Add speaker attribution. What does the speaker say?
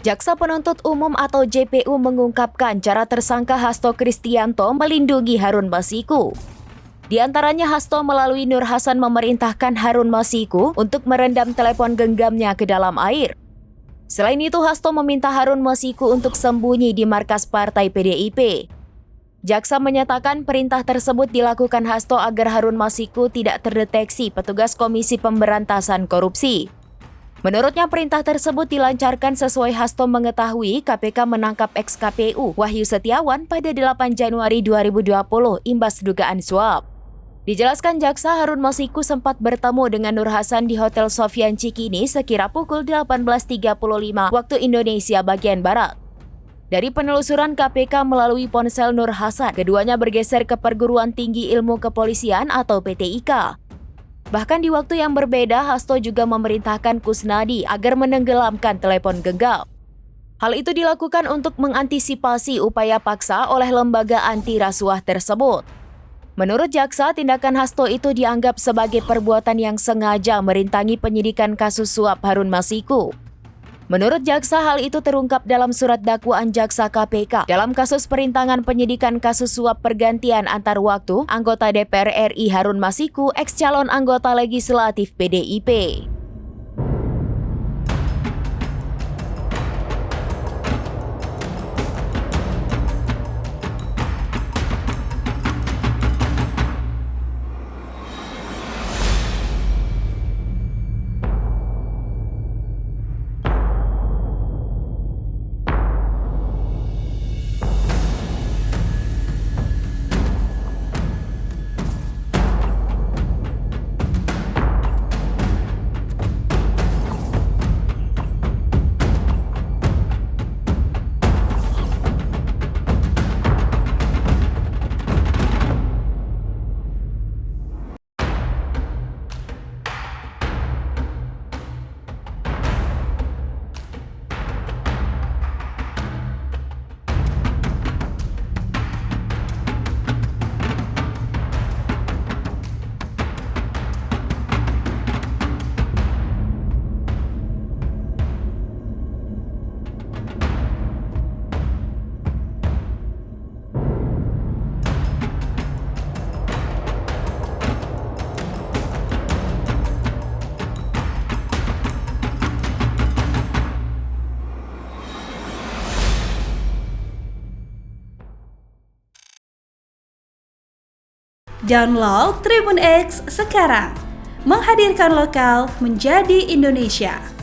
Speaker 1: Jaksa Penuntut Umum atau JPU mengungkapkan cara tersangka Hasto Kristianto melindungi Harun Masiku. Di antaranya Hasto melalui Nur Hasan memerintahkan Harun Masiku untuk merendam telepon genggamnya ke dalam air. Selain itu, Hasto meminta Harun Masiku untuk sembunyi di markas partai PDIP. Jaksa menyatakan perintah tersebut dilakukan Hasto agar Harun Masiku tidak terdeteksi petugas Komisi Pemberantasan Korupsi. Menurutnya perintah tersebut dilancarkan sesuai Hasto mengetahui KPK menangkap ex-KPU Wahyu Setiawan pada 8 Januari 2020 imbas dugaan suap. Dijelaskan jaksa, Harun Masiku sempat bertemu dengan Nur Hasan di Hotel Sofyan Cikini sekira pukul 18.35 waktu Indonesia bagian Barat. Dari penelusuran KPK melalui ponsel Nur Hasan, keduanya bergeser ke Perguruan Tinggi Ilmu Kepolisian atau PTIK. Bahkan di waktu yang berbeda, Hasto juga memerintahkan Kusnadi agar menenggelamkan telepon genggam. Hal itu dilakukan untuk mengantisipasi upaya paksa oleh lembaga anti rasuah tersebut. Menurut jaksa, tindakan Hasto itu dianggap sebagai perbuatan yang sengaja merintangi penyidikan kasus suap Harun Masiku. Menurut jaksa, hal itu terungkap dalam surat dakwaan jaksa KPK dalam kasus perintangan penyidikan kasus suap pergantian antar waktu anggota DPR RI Harun Masiku, ex-calon anggota legislatif PDIP.
Speaker 2: Download Tribun X sekarang, menghadirkan lokal menjadi Indonesia.